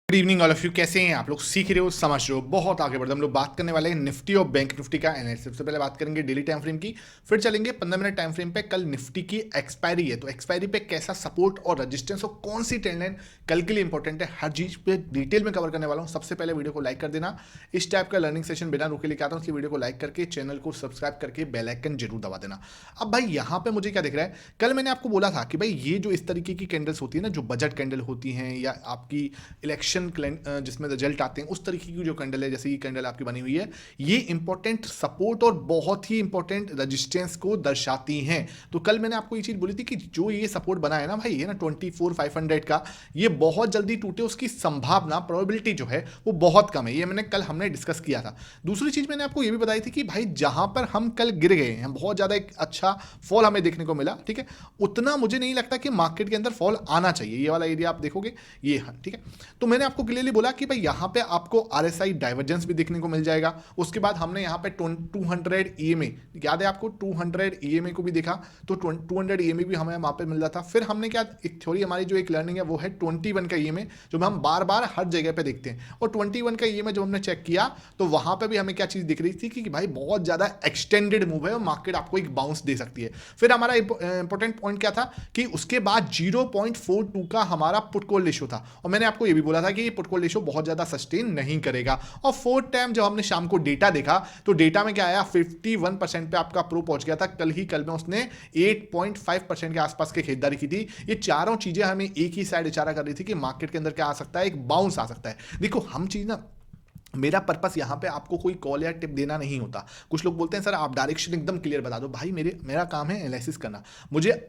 Good evening all of you. कैसे हैं आप लोग? सीख रहे हो, समझ रहे हो, बहुत आगे बढ़ते हम लोग बात करने वाले हैं निफ्टी और बैंक निफ्टी का एनालिसिस। सबसे पहले बात करेंगे डेली टाइम फ्रेम की, फिर चलेंगे 15 मिनट टाइम फ्रेम पे। कल निफ्टी की एक्सपायरी है, तो एक्सपायरी पे कैसा सपोर्ट और रेजिस्टेंस और कौन सी ट्रेंड लाइन कल के लिए इंपॉर्टेंट है, हर चीज पे डिटेल में कवर करने वाला हूँ। सबसे पहले वीडियो को लाइक कर देना। इस टाइप का लर्निंग सेशन बिना रुके लेके आता हूँ, इसलिए वीडियो को लाइक करके चैनल को सब्सक्राइब करके बेल आइकन जरूर दबा देना। अब भाई यहाँ पे मुझे क्या दिख रहा है, कल मैंने आपको बोला था कि भाई ये जो इस तरीके की कैंडल्स होती है ना, जो बजट कैंडल होती हैं या आपकी इलेक्शन जिसमें रिजल्ट आते हैं, उस तरीके की जो कैंडल है, जैसे ये कैंडल आपकी बनी हुई है, ये इंपॉर्टेंट सपोर्ट और बहुत ही इंपॉर्टेंट रेजिस्टेंस को दर्शाती हैं। तो कल मैंने आपको ये चीज बोली थी कि जो ये सपोर्ट बना है ना भाई, ये ना 24,500 का, ये बहुत जल्दी टूटे उसकी संभावना, प्रोबेबिलिटी जो है वो बहुत कम है। ये हमने डिस्कस किया था। दूसरी चीज मैंने आपको ये भी बताई थी कि भाई जहां पर हम कल गिर गए हैं, बहुत ज्यादा एक अच्छा फॉल हमें देखने को मिला, ठीक है, उतना मुझे नहीं लगता कि मार्केट के अंदर फॉल आना चाहिए। ये वाला एरिया आप देखोगे, ये है, ठीक है। तो मैंने आपको क्लियरली बोला कि भाई यहाँ पे आपको आरएसआई डाइवर्जेंस भी देखने को मिल जाएगा। उसके बाद हमने यहाँ पे 200 ईएमए, याद है आपको, 200 ईएमए को भी देखा, तो 200 ईएमए भी हमें वहाँ पे मिल रहा था। फिर हमने क्या, एक थ्योरी हमारी जो एक लर्निंग है वो है 21 का ईएमए, जो हम बार बार हर जगह पे देखते हैं। और 21 का ईएमए जब हमने चेक किया तो वहाँ पे भी हमें क्या चीज़ दिख रही थी कि भाई बहुत ज़्यादा एक्सटेंडेड मूव है और मार्केट आपको एक बाउंस दे सकती है। फिर हमारा इंपॉर्टेंट पॉइंट क्या था कि उसके बाद 0.42 का हमारा पुट कॉल रेशो था, और मैंने आपको ये भी बोला था कि ये पुट कॉल रेशो बहुत ज़्यादा सस्टेन नहीं करेगा। और फोर्थ टाइम जब हमने शाम को डेटा देखा तो डेटा में क्या आया, 51% पे आपका प्रो पहुंच गया था। कल में उसने 8.5% के आसपास की खरीदारी की थी। ये चारों चीजें हमें एक ही साइड इशारा कर रही थी कि मार्केट के अंदर क्या आ सकता है, एक बाउंस आ सकता है। देखो हम चीज ना, मेरा पर्पस यहाँ पे आपको कोई कॉल या टिप देना नहीं होता। कुछ लोग बोलते हैं सर आप डायरेक्शन एकदम क्लियर बता दो। भाई मेरा काम है एनालिसिस करना।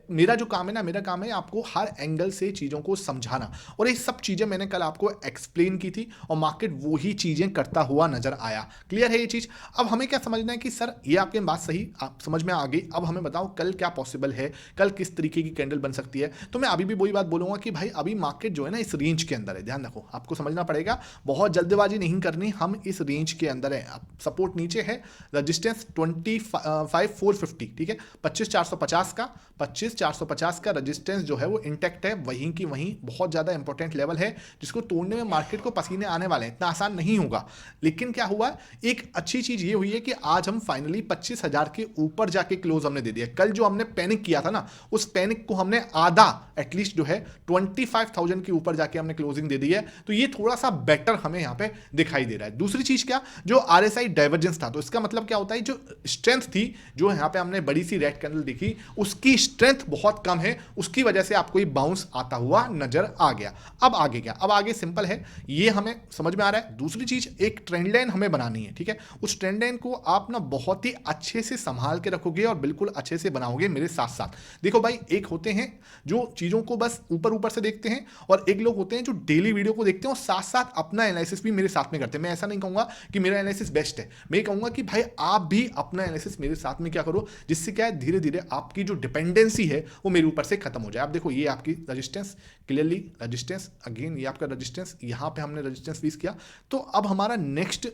मेरा जो काम है ना, मेरा काम है आपको हर एंगल से चीज़ों को समझाना, और ये सब चीज़ें मैंने कल आपको एक्सप्लेन की थी और मार्केट वही चीज़ें करता हुआ नजर आया। क्लियर है ये चीज़? अब हमें क्या समझना है कि सर ये आपकी बात सही, आप समझ में आ गई। अब हमें बताओ कल क्या पॉसिबल है, कल किस तरीके की कैंडल बन सकती है। तो मैं अभी भी वही बात बोलूंगा कि भाई अभी मार्केट जो है ना इस रेंज के अंदर है। ध्यान रखो, आपको समझना पड़ेगा, बहुत जल्दबाजी नहीं करनी, हम इस रेंज के अंदर है। सपोर्ट नीचे है, रेजिस्टेंस 25,450, ठीक है, 25,450 का, 25,450 का रेजिस्टेंस जो है वो इंटैक्ट है, वहीं की वहीं बहुत ज्यादा इंपॉर्टेंट लेवल है, जिसको तोड़ने में मार्केट को पसीने आने वाले हैं। इतना आसान नहीं होगा। लेकिन क्या हुआ, एक अच्छी चीज ये हुई है कि आज हम फाइनली 25,000 के ऊपर जाके क्लोज हमने दे दिया। कल जो हमने पैनिक किया था ना, उस पैनिक को हमने आधा एटलीस्ट जो है 25,000 के ऊपर जाके हमने क्लोजिंग दे दी है। तो ये थोड़ा सा बेटर हमें यहां पे दिखाई दे रहा है। दूसरी चीज क्या, जो आरएसआई डाइवर्जेंस था, तो इसका मतलब क्या होता है, जो स्ट्रेंथ थी, जो यहां पे हमने बड़ी सी रेड कैंडल देखी, उसकी स्ट्रेंथ बहुत कम है, उसकी वजह से आपको ये बाउंस आता हुआ नजर आ गया। अब आगे क्या, अब आगे सिंपल है, ये हमें समझ में आ रहा है। दूसरी चीज, एक ट्रेंड लाइन हमें बनानी है, ठीक है। उस ट्रेंड लाइन को आप ना बहुत ही अच्छे से संभाल के रखोगे और बिल्कुल अच्छे से बनाओगे मेरे साथ साथ। देखो भाई, एक होते हैं जो चीजों को बस ऊपर ऊपर से देखते हैं, और एक लोग होते हैं जो डेली वीडियो को देखते हैं और साथ साथ अपना एनालिसिस भी मेरे साथ में करते हैं। मैं ऐसा नहीं कहूंगा कि मेरा एनालिसिस बेस्ट है, मैं कहूंगा कि भाई आप भी अपना एनालिसिस मेरे साथ में क्या करो, जिससे क्या है, धीरे धीरे आपकी जो डिपेंडेंसी है वो मेरे ऊपर से खत्म हो जाए। आप देखो, ये आपकी रेजिस्टेंस, क्लियरली रेजिस्टेंस, अगेन ये आपका रेजिस्टेंस, यहां पे हमने रेजिस्टेंस फेस किया। तो अब हमारा नेक्स्ट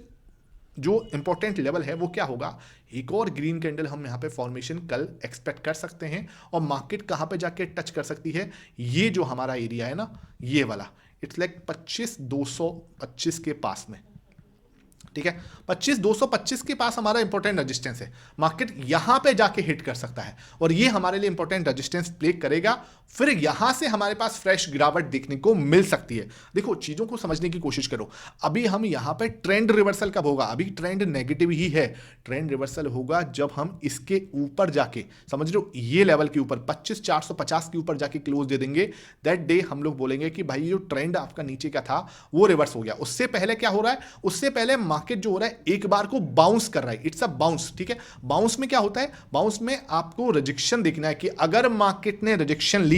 जो इंपॉर्टेंट लेवल है वो क्या होगा, एक और ग्रीन कैंडल हम यहाँ पे फॉर्मेशन कल एक्सपेक्ट कर सकते हैं। और मार्केट कहाँ पे जाके टच कर सकती है, ये जो हमारा एरिया है ना, ये वाला, इट्स लाइक 25,225 के पास में, ठीक है, 25,225 के पास हमारा इंपॉर्टेंट रेजिस्टेंस है। मार्केट यहां पे जाके हिट कर सकता है और ये हमारे लिए इंपॉर्टेंट रेजिस्टेंस प्ले करेगा। फिर यहां से हमारे पास फ्रेश गिरावट देखने को मिल सकती है। देखो, चीजों को समझने की कोशिश करो। अभी हम यहां पे ट्रेंड रिवर्सल कब होगा, अभी ट्रेंड नेगेटिव ही है। ट्रेंड रिवर्सल होगा जब हम इसके ऊपर जाके, समझ लो, ये लेवल के ऊपर 25,450 के ऊपर जाके क्लोज दे देंगे। दैट डे हम लोग बोलेंगे कि भाई जो ट्रेंड आपका नीचे का था वो रिवर्स हो गया। उससे पहले क्या हो रहा है, उससे पहले मार्केट जो हो रहा है एक बार को बाउंस कर रहा है। इट्स अ बाउंस, ठीक है। बाउंस में क्या होता है, बाउंस में आपको रिजेक्शन देखना है कि अगर मार्केट ने रिजेक्शन लिया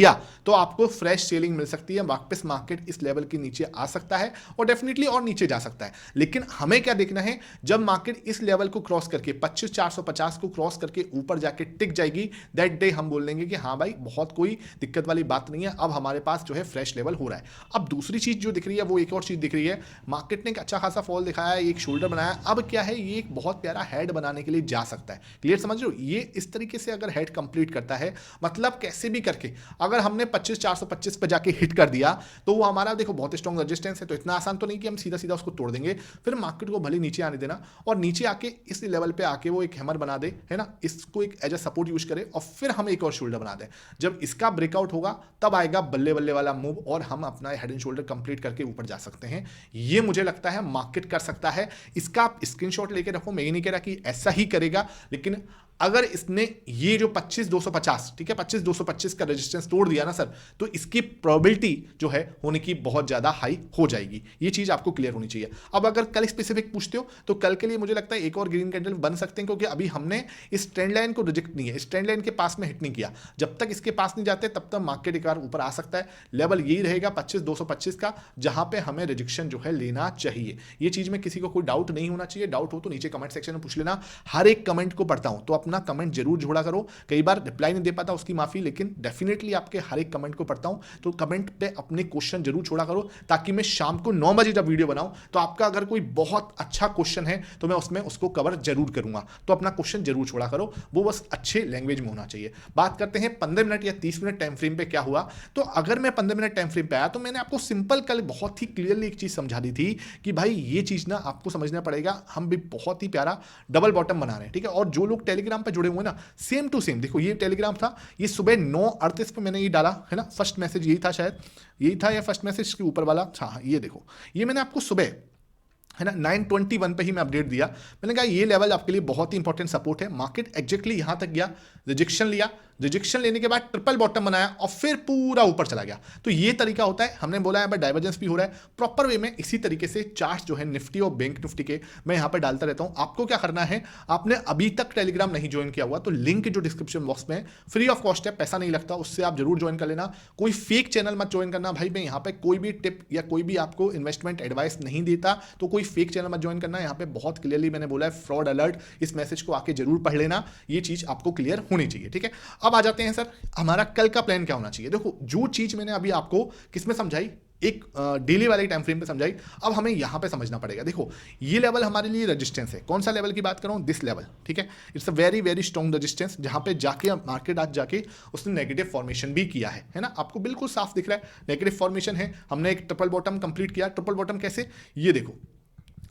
तो आपको फ्रेश सेलिंग मिल सकती है, वापस मार्केट इस लेवल के नीचे आ सकता है और डेफिनेटली और नीचे जा सकता है। लेकिन हमें क्या देखना है, जब मार्केट इस लेवल को क्रॉस करके 25,450 को क्रॉस करके ऊपर जाके टिक जाएगी, दैट डे हम बोल देंगे कि हाँ भाई बहुत कोई दिक्कत वाली बात नहीं है, अब हमारे पास जो है फ्रेश लेवल हो रहा है। अब दूसरी चीज जो दिख रही है वो एक और चीज दिख रही है, मार्केट ने एक अच्छा खासा फॉल दिखाया है, एक शोल्डर शोल्डर बनाया, अब क्या है, ये एक बहुत प्यारा हेड बनाने के लिए जा सकता है। क्लियर समझ रहे हो? ये इस तरीके से अगर हेड कंप्लीट करता है, मतलब कैसे भी करके अगर हमने 25,425 पे जाके हिट कर दिया तो वो हमारा देखो बहुत स्ट्रॉन्ग रेजिस्टेंस है, तो इतना आसान तो नहीं कि हम सीधा सीधा उसको तोड़ देंगे। फिर मार्केट को भले नीचे आने देना और नीचे आके इस लेवल पे आके वो एक हैमर बना दे, है ना, इसको एक एज अ सपोर्ट यूज करे और फिर हम एक और शोल्डर बना दें। जब इसका ब्रेकआउट होगा तब आएगा बल्ले बल्ले वाला मूव और हम अपना हेड एंड शोल्डर कंप्लीट करके ऊपर जा सकते हैं। ये मुझे लगता है मार्केट कर सकता है। इसका आप स्क्रीनशॉट लेके रखो। मैं ये नहीं कह रहा कि ऐसा ही करेगा, लेकिन अगर इसने ये जो 25,250, ठीक है, 25,225 का रेजिस्टेंस तोड़ दिया ना सर, तो इसकी प्रोबेबिलिटी जो है होने की बहुत ज्यादा हाई हो जाएगी। ये चीज आपको क्लियर होनी चाहिए। अब अगर कल स्पेसिफिक पूछते हो तो कल के लिए मुझे लगता है एक और ग्रीन कैंडल बन सकते हैं, क्योंकि अभी हमने इस ट्रेंड लाइन को रिजेक्ट नहीं है, इस ट्रेंड लाइन के पास में हिट नहीं किया। जब तक इसके पास नहीं जाते तब तक मार्केट एक बार ऊपर आ सकता है। लेवल यही रहेगा 25,225 का, जहां पे हमें रिजेक्शन जो है लेना चाहिए। ये चीज में किसी को कोई डाउट नहीं होना चाहिए। डाउट हो तो नीचे कमेंट सेक्शन में पूछ लेना। हर एक कमेंट को पढ़ता हूं, तो अपना कमेंट जरूर जोड़ा करो। कई बार रिप्लाई नहीं दे पाता, उसकी माफी, लेकिन डेफिनेटली आपके हर एक कमेंट को पढ़ता हूं। तो कमेंट पे अपने क्वेश्चन जरूर छोड़ा करो, ताकि मैं शाम को 9 बजे जब वीडियो बनाऊं तो आपका अगर कोई बहुत अच्छा क्वेश्चन है तो मैं उसमें उसको कवर जरूर करूंगा। तो अपना क्वेश्चन जरूर छोड़ा करो, वो बस अच्छे लैंग्वेज में होना चाहिए। बात करते हैं 15 मिनट या 30 मिनट टाइम फ्रेम पे क्या हुआ। तो अगर मैं 15 मिनट टाइम फ्रेम पे आया तो मैंने आपको सिंपल कल बहुत ही क्लियरली एक चीज समझा दी थी कि भाई ये चीज ना आपको समझना पड़ेगा। हम भी बहुत ही प्यारा डबल बॉटम बना रहे हैं, ठीक है। और जो लोग टेलीग्राम पे जुड़े हुए ना, सेम टू सेम देखो, ये टेलीग्राम था, ये सुबह 9:38 पे मैंने ये डाला है ना। फर्स्ट मैसेज यही था, शायद यही था, या फर्स्ट मैसेज के ऊपर वाला, हाँ ये देखो, ये मैंने आपको सुबह है ना 9:21 पे ही मैं अपडेट दिया। मैंने कहा ये लेवल आपके लिए बहुत ही इंपॉर्टेंट सपोर्ट है। मार्केट एग्जैक्टली यहां तक गया, रिजेक्शन लिया, रिजेक्शन लेने के बाद ट्रिपल बॉटम बनाया और फिर पूरा ऊपर चला गया। तो ये तरीका होता है। हमने बोला है डाइवर्जेंस भी हो रहा है प्रॉपर वे में। इसी तरीके से चार्ट जो है निफ्टी और बैंक निफ्टी के मैं यहां पर डालता रहता हूं। आपको क्या करना है, आपने अभी तक टेलीग्राम नहीं ज्वाइन किया हुआ तो लिंक जो डिस्क्रिप्शन बॉक्स में फ्री ऑफ कॉस्ट है, पैसा नहीं लगता, उससे आप जरूर ज्वाइन कर लेना। कोई फेक चैनल मत ज्वाइन करना भाई। मैं यहाँ पे कोई भी टिप या कोई भी आपको इन्वेस्टमेंट एडवाइस नहीं देता, तो कोई फेक चैनल मत ज्वाइन करना। यहाँ पे बहुत क्लियरली मैंने बोला है फ्रॉड अलर्ट। इस मैसेज को आके जरूर पढ़ लेना, ये चीज आपको क्लियर होनी चाहिए, ठीक है। अब आ जाते हैं सर, हमारा कल का प्लान क्या होना चाहिए। देखो जो चीज मैंने अभी आपको किसमें समझाई, एक डेली वाले टाइम फ्रेम पे समझाई, अब हमें यहां पे समझना पड़ेगा। देखो ये लेवल हमारे लिए रेजिस्टेंस है। कौन सा लेवल की बात करूं, दिस लेवल, ठीक है। It's a very very strong resistance, जहां पे जाके मार्केट आज जाके उसने नेगेटिव फॉर्मेशन भी किया है ना। आपको बिल्कुल साफ दिख रहा है नेगेटिव फॉर्मेशन है। हमने एक ट्रिपल बॉटम कंप्लीट किया। ट्रिपल बॉटम कैसे, ये देखो,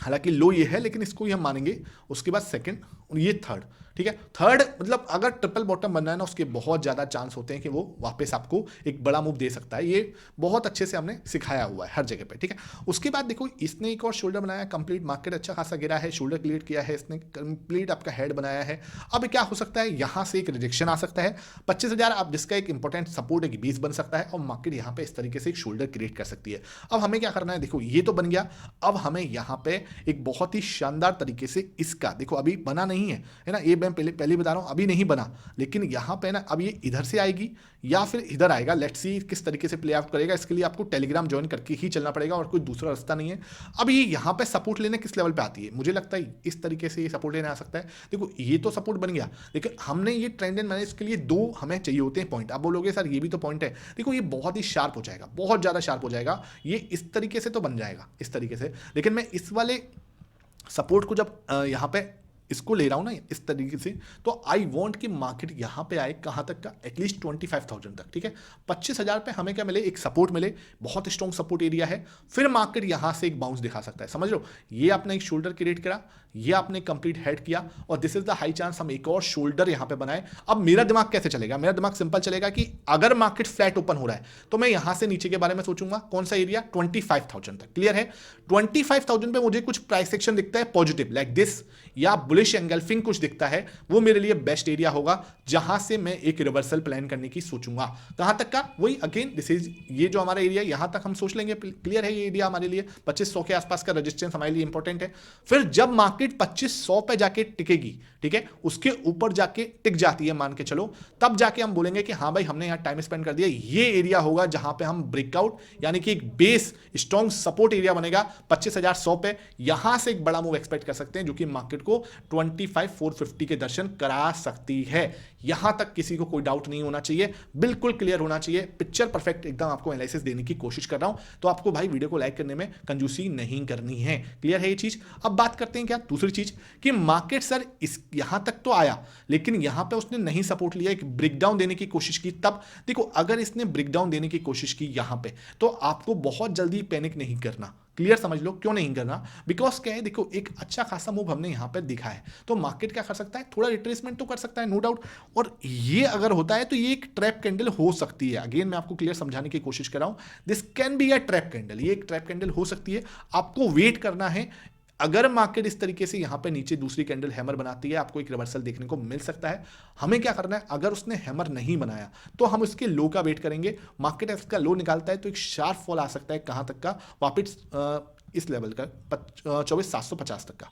हालांकि लो ये है लेकिन इसको ही हम मानेंगे। उसके बाद सेकंड और ये थर्ड, ठीक है। थर्ड मतलब अगर ट्रिपल बॉटम बनना है ना, उसके बहुत ज़्यादा चांस होते हैं कि वो वापस आपको एक बड़ा मूव दे सकता है। ये बहुत अच्छे से हमने सिखाया हुआ है हर जगह पे, ठीक है। उसके बाद देखो इसने एक और शोल्डर बनाया कंप्लीट, मार्केट अच्छा खासा गिरा है, शोल्डर क्लियर किया है इसने, कंप्लीट आपका हेड बनाया है। अब क्या हो सकता है, यहाँ से एक रिजेक्शन आ सकता है 25,000, आप जिसका एक इंपॉर्टेंट सपोर्ट एक 20 बन सकता है और मार्केट यहाँ पे इस तरीके से एक शोल्डर क्रिएट कर सकती है। अब हमें क्या करना है, देखो ये तो बन गया। अब हमें यहाँ पे एक बहुत ही शानदार तरीके से इसका, देखो अभी बना नहीं है ना, ये मैं पहले बता रहा हूँ अभी नहीं बना, लेकिन यहां पे ना अब ये इधर से आएगी या फिर इधर आएगा। लेट्स सी किस तरीके से प्ले आउट करेगा। इसके लिए आपको टेलीग्राम ज्वाइन करके ही चलना पड़ेगा और कोई दूसरा रास्ता नहीं है। अब ये यहां पे सपोर्ट लेने किस लेवल पे आती है, मुझे लगता है इस तरीके से ये सपोर्ट लेने आ सकता है। देखो ये तो सपोर्ट बन गया, लेकिन हमने ये ट्रेंड एंड मैनेज के लिए दो हमें चाहिए होते हैं पॉइंट। आप बोलोगे सर ये भी तो पॉइंट है, देखो ये बहुत ही शार्प हो जाएगा, बहुत ज्यादा शार्प हो जाएगा। ये इस तरीके से तो बन जाएगा इस तरीके से, लेकिन मैं इस वाले सपोर्ट को जब यहाँ पे इसको ले रहा हूं ना इस तरीके से, तो आई वांट कि मार्केट यहां पे आए कहां तक का, एटलीस्ट 25,000 तक, ठीक है। 25,000 पे हमें क्या मिले, एक सपोर्ट मिले, बहुत स्ट्रॉन्ग सपोर्ट एरिया है। फिर मार्केट यहां से एक बाउंस दिखा सकता है, समझ लो। ये आपने एक शोल्डर क्रिएट करा, ये आपने कंप्लीट हेड किया और this is the high chance हम एक और शोल्डर यहां पे बनाए। अब मेरा दिमाग कैसे चलेगा, मेरा दिमाग सिंपल चलेगा कि अगर मार्केट फ्लैट ओपन हो रहा है तो मैं यहां से नीचे के बारे में सोचूंगा। कौन सा एरिया, 25,000 तक, क्लियर है। 25,000 पे मुझे कुछ प्राइस सेक्शन दिखता है पॉजिटिव लाइक दिस, या बुलिश एंगल्फिंग कुछ दिखता है, वो मेरे लिए बेस्ट एरिया होगा, जहां से मैं एक रिवर्सल प्लान करने की सोचूंगा। कहां तक का, वही अगेन दिस इज, ये जो हमारा एरिया यहां तक हम सोच लेंगे, क्लियर है। ये एरिया हमारे लिए 2500 के आसपास का रेजिस्टेंस हमारे लिए इंपॉर्टेंट है। फिर जब मार्केट 2500 पे जाके टिकेगी, ठीक है, उसके ऊपर जाके टिक जाती है मान के चलो, तब जाके हम बोलेंगे कि हाँ भाई हमने यहां टाइम स्पेंड कर दिया। ये एरिया होगा जहां पे हम ब्रेकआउट यानी कि एक बेस स्ट्रॉन्ग सपोर्ट एरिया बनेगा 25,100 पे। यहां से एक बड़ा मूव एक्सपेक्ट कर सकते हैं जो कि मार्केट को 25,450 के दर्शन करा सकती है। यहां तक किसी को कोई डाउट नहीं होना चाहिए, बिल्कुल क्लियर होना चाहिए, पिक्चर परफेक्ट एकदम आपको एनालिसिस देने की कोशिश कर रहा हूं। तो आपको भाई वीडियो को लाइक करने में कंजूसी नहीं करनी है। क्लियर है ये चीज? अब बात करते हैं क्या दूसरी चीज कि मार्केट सर इस यहां तक तो आया, लेकिन यहां पे उसने नहीं सपोर्ट लिया, एक ब्रेकडाउन देने की कोशिश की। तब देखो, अगर इसने ब्रेकडाउन देने की कोशिश की यहां पे, तो आपको बहुत जल्दी पैनिक नहीं करना। क्लियर समझ लो क्यों नहीं करना? बिकॉज क्या है, देखो एक अच्छा खासा मूव हमने यहां पे दिखा है, तो मार्केट क्या कर सकता है, थोड़ा रिट्रेसमेंट तो कर सकता है, नो डाउट। और ये अगर होता है तो ये एक ट्रैप कैंडल हो सकती है। अगेन मैं आपको क्लियर समझाने की कोशिश कर रहा हूं, this can be a trap candle, ये एक ट्रैप कैंडल हो सकती है। आपको वेट करना है। अगर मार्केट इस तरीके से यहां पे नीचे दूसरी कैंडल हैमर बनाती है, आपको एक रिवर्सल देखने को मिल सकता है। हमें क्या करना है, अगर उसने हैमर नहीं बनाया तो हम उसके लो का वेट करेंगे। मार्केट इसका लो निकालता है तो एक शार्प फॉल आ सकता है, कहां तक का, वापस इस लेवल का 24,750 तक का।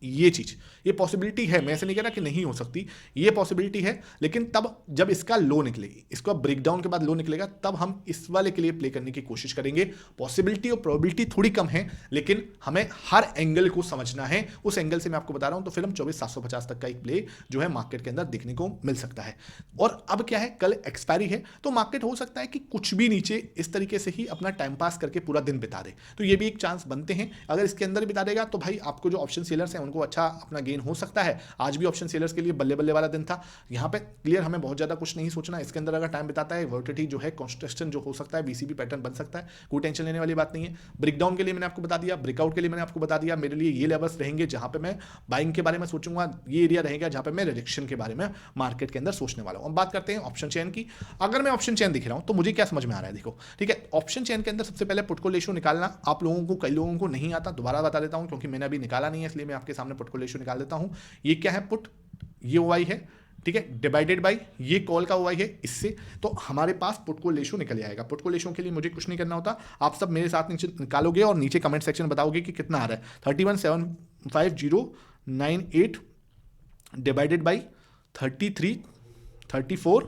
ये चीज, ये पॉसिबिलिटी है, मैं ऐसे नहीं कह रहा कि नहीं हो सकती, ये पॉसिबिलिटी है। लेकिन तब जब इसका लो निकलेगी, इसका ब्रेकडाउन के बाद लो निकलेगा, तब हम इस वाले के लिए प्ले करने की कोशिश करेंगे। पॉसिबिलिटी और प्रोबेबिलिटी थोड़ी कम है, लेकिन हमें हर एंगल को समझना है। उस एंगल से मैं आपको बता रहा हूं, तो फिर हम 24,750 तक का एक प्ले जो है मार्केट के अंदर दिखने को मिल सकता है। और अब क्या है, कल एक्सपायरी है, तो मार्केट हो सकता है कि कुछ भी नीचे इस तरीके से ही अपना टाइम पास करके पूरा दिन बिता दे, तो ये भी एक चांस बनते हैं। अगर इसके अंदर बिता देगा तो भाई आपको जो ऑप्शन सेलर्स हैं उनको अच्छा अपना गेन हो सकता है। आज भी ऑप्शन सेलर्स के लिए बल्ले बल्ले वाला दिन था। यहां पे क्लियर हमें बहुत ज्यादा कुछ नहीं सोचना, इसके अंदर अगर टाइम बिताता है, वर्टिलिटी जो है कंस्ट्रक्शन जो हो सकता है, बीसीबी पैटर्न बन सकता है, कोई टेंशन लेने वाली बात नहीं है। ब्रेकडाउन के लिए मैंने आपको बता दिया, ब्रेकआउट के लिए मैंने आपको बता दिया, मेरे लिए ये लेवल्स रहेंगे जहां पे मैं बाइंग के बारे में सोचूंगा, ये एरिया रहेगा जहां पे मैं रिजेक्शन के बारे में मार्केट के अंदर सोचने वाला हूं। अब बात करते हैं ऑप्शन चेन की। अगर मैं ऑप्शन चेन दिख रहा हूं तो मुझे क्या समझ में आ रहा है, देखो ठीक है, ऑप्शन चेन के अंदर सबसे पहले पुट को रेशियो निकालना आप लोगों को, कई लोगों को नहीं आता, दोबारा बता देता हूं क्योंकि मैंने अभी निकाला नहीं है, इसलिए मैं आपके सामने पुट को रेशियो निकाल देता हूं। ये क्या है, पुट, ये ओआई है, ठीक है, डिवाइडेड बाय ये कॉल का ओआई है, इससे तो हमारे पास पुट को रेशियो निकल आएगा। पुट को रेशियो के लिए मुझे कुछ नहीं करना होता, आप सब मेरे साथ नीचे निकालोगे और नीचे कमेंट सेक्शन में बताओगे कि कितना आ रहा है। 31,75098 डिवाइडेड बाई 33, 34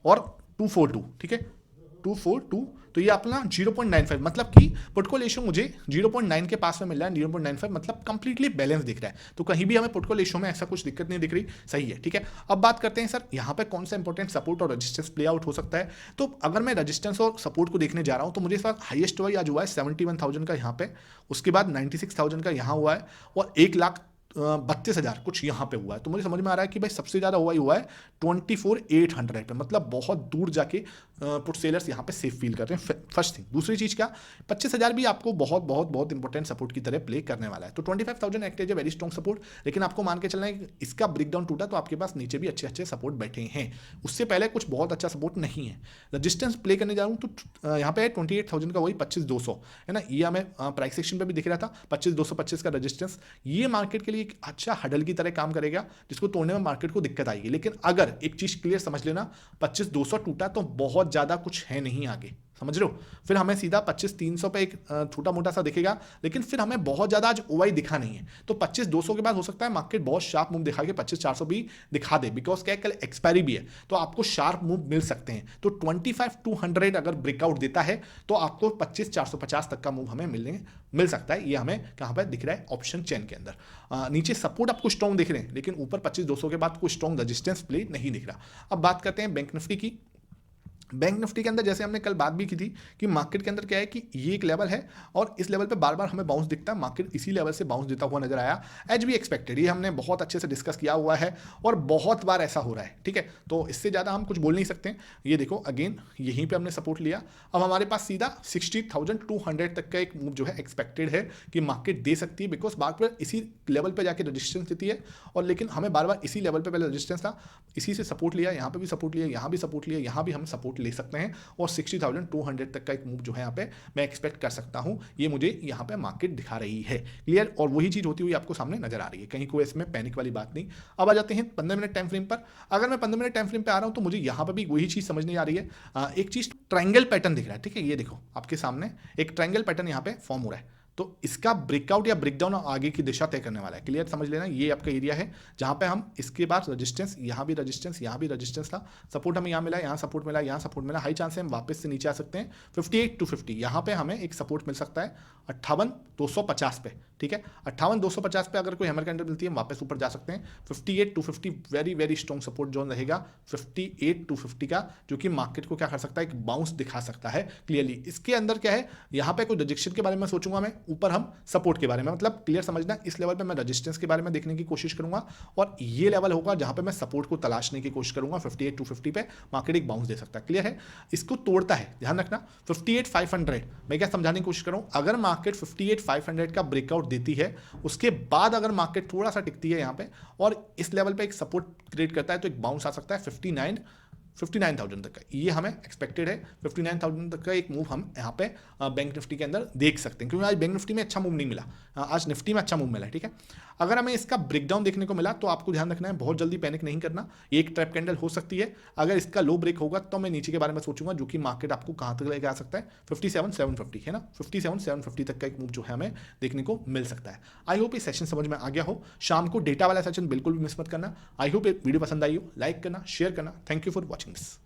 और 242, ठीक है, 242, तो ये अपना 0.95, मतलब कि पुट को रेशियो मुझे 0.9 के पास में मिल रहा है, 0.95 मतलब कंप्लीटली बैलेंस दिख रहा है। तो कहीं भी हमें पुट को रेशियो में ऐसा कुछ दिक्कत नहीं दिख रही, सही है, ठीक है। अब बात करते हैं सर यहाँ पे कौन सा इंपॉर्टेंट सपोर्ट और रेजिस्टेंस प्ले आउट हो सकता है। तो अगर मैं रेजिस्टेंस और सपोर्ट को देखने जा रहा हूँ तो मुझे इस बार हाईएस्ट वाई आज हुआ है 71,000 का यहाँ पे, उसके बाद 96,000 का यहाँ हुआ है, और 1,32,000 कुछ यहाँ पे हुआ है। तो मुझे समझ में आ रहा है कि भाई सबसे ज़्यादा हुआ है 24,800 पे, मतलब बहुत दूर जाके पुट सेलर्स यहाँ पे सेफ फील कर रहे हैं। First thing. दूसरी चीज़ क्या, 25,000 भी आपको बहुत बहुत बहुत इंपॉर्टेंट सपोर्ट की तरह प्ले करने वाला है। तो 25,000 act as a very strong support, लेकिन आपको मान के चलना है कि इसका ब्रेकडाउन टूटा तो आपके पास नीचे भी अच्छे अच्छे सपोर्ट बैठे हैं, उससे पहले कुछ बहुत अच्छा सपोर्ट नहीं है। रजिस्टेंस प्ले करने जा रहा हूँ तो यहाँ पे 28,000 का वही 25,200 है ना, ये हमें प्राइस सेक्शन पे भी दिख रहा था, 25,225 का रजिस्टेंस। ये मार्केट के लिए एक अच्छा हडल की तरह काम करेगा, जिसको तोड़ने में मार्केट को दिक्कत आएगी। लेकिन अगर एक चीज क्लियर समझ लेना, 25,200 टूटा तो बहुत ज्यादा कुछ है नहीं आगे, समझ रहे हो। फिर हमें सीधा 25,300 पे एक छोटा मोटा सा दिखेगा, लेकिन फिर हमें बहुत ज्यादा आज ओवाई दिखा नहीं है। तो 25,200 के बाद हो सकता है मार्केट बहुत शार्प मूव दिखा के 25,400 भी दिखा दे, बिकॉज क्या कल एक्सपायरी भी है, तो आपको शार्प मूव मिल सकते हैं। तो 25,200 अगर ब्रेकआउट देता है तो आपको 25,450 तक का मूव हमें मिल सकता है। ये हमें कहां पर दिख रहा है, ऑप्शन चेन के अंदर। नीचे सपोर्ट आपको स्ट्रॉन्ग दिख रहे हैं, लेकिन ऊपर 25,200 के बाद कोई स्ट्रॉन्ग रेजिस्टेंस प्ले नहीं दिख रहा। अब बात करते हैं बैंक निफ्टी की। बैंक निफ्टी के अंदर जैसे हमने कल बात भी की थी कि मार्केट के अंदर क्या है कि ये एक लेवल है और इस लेवल पे बार बार हमें बाउंस दिखता है, मार्केट इसी लेवल से बाउंस देता हुआ नजर आया, एज भी एक्सपेक्टेड। ये हमने बहुत अच्छे से डिस्कस किया हुआ है और बहुत बार ऐसा हो रहा है, ठीक है। तो इससे ज़्यादा हम कुछ बोल नहीं सकते। ये देखो अगेन यहीं पर हमने सपोर्ट लिया, अब हमारे पास सीधा 60,200 तक का एक मूव जो है एक्सपेक्टेड है कि मार्केट दे सकती है, बिकॉज बार बार इसी लेवल पर जाके रजिस्टेंस देती है। और लेकिन हमें बार बार इसी लेवल पर पहले रजिस्टेंस था, इसी से सपोर्ट लिया, यहाँ पर भी सपोर्ट लिया, यहाँ भी सपोर्ट लिया, यहाँ भी हम सपोर्ट ले सकते हैं, और 60,200 तक का एक मूव जो है यहाँ पे मैं एक्सपेक्ट कर सकता हूं। ये मुझे यहाँ पे मार्केट दिखा रही है, क्लियर। और वही चीज होती हुई आपको सामने नजर आ रही है, कहीं कोई इसमें पैनिक वाली बात नहीं। अब आ जाते हैं 15 मिनट टाइम फ्रेम पर। अगर मैं 15 मिनट टाइम फ्रेम पे आ रहा हूं तो मुझे यहाँ पर भी वही चीज समझ नहीं आ रही है। एक चीज ट्रायंगल पैटर्न दिख रहा है, ठीक है, ये देखो आपके सामने एक ट्रायंगल पैटर्न यहाँ पे फॉर्म हो रहा है। तो इसका ब्रेकआउट या ब्रेकडाउन आगे की दिशा तय करने वाला है। क्लियर, समझ लेना, ये आपका एरिया है जहां पे हम इसके बाद रेजिस्टेंस, यहाँ भी रेजिस्टेंस, यहाँ भी रेजिस्टेंस था, सपोर्ट हमें यहाँ मिला, यहाँ सपोर्ट मिला, यहाँ सपोर्ट मिला, हाई चांस है हम वापस से नीचे आ सकते हैं 58-250। यहाँ पे हमें एक सपोर्ट मिल सकता है 58-250 पे, ठीक है। 58-250 पे अगर कोई हैमर कैंडल मिलती है वापस ऊपर जा सकते हैं। 58-250 very very strong support zone रहेगा 58-250 का, जो कि मार्केट को क्या कर सकता है, एक बाउंस दिखा सकता है क्लियरली। इसके अंदर क्या है, यहाँ पे कोई रिजेक्शन के बारे में सोचूंगा मैं, ऊपर हम सपोर्ट के बारे में, मतलब क्लियर समझना, इस लेवल पे मैं रेजिस्टेंस के बारे में देखने की कोशिश करूंगा और ये लेवल होगा जहां पे मैं सपोर्ट को तलाशने की कोशिश करूंगा। 58-250 पे मार्केट एक बाउंस दे सकता है। क्लियर है, इसको तोड़ता है, ध्यान रखना। 58-500 मैं क्या समझाने की कोशिश करूं, अगर मार्केट 58-500 का ब्रेकआउट देती है, उसके बाद अगर मार्केट थोड़ा सा टिकती है यहाँ पे और इस लेवल पे एक सपोर्ट क्रिएट करता है, तो एक बाउंस आ सकता है 59,000 तक का। ये हमें एक्सपेक्टेड है। 59,000 तक का एक मूव हम यहाँ पे बैंक निफ्टी के अंदर देख सकते हैं, क्योंकि आज बैंक निफ्टी में अच्छा मूव नहीं मिला, आज निफ्टी में अच्छा मूव मिला है, ठीक है। अगर हमें इसका ब्रेकडाउन देखने को मिला तो आपको ध्यान रखना है, बहुत जल्दी पैनिक नहीं करना, एक ट्रैप कैंडल हो सकती है। अगर इसका लो ब्रेक होगा तो मैं नीचे के बारे में सोचूंगा, जो कि मार्केट आपको कहाँ तक लेके आ सकता है, 57,750 है ना, 57,750 तक का एक मूव जो है हमें देखने को मिल सकता है। आई होप ये सेशन समझ में आ गया हो। शाम को डेटा वाला सेशन बिल्कुल भी मिस मत करना। आई होप ये वीडियो पसंद आई हो, लाइक करना, शेयर करना। Thank you for watching this.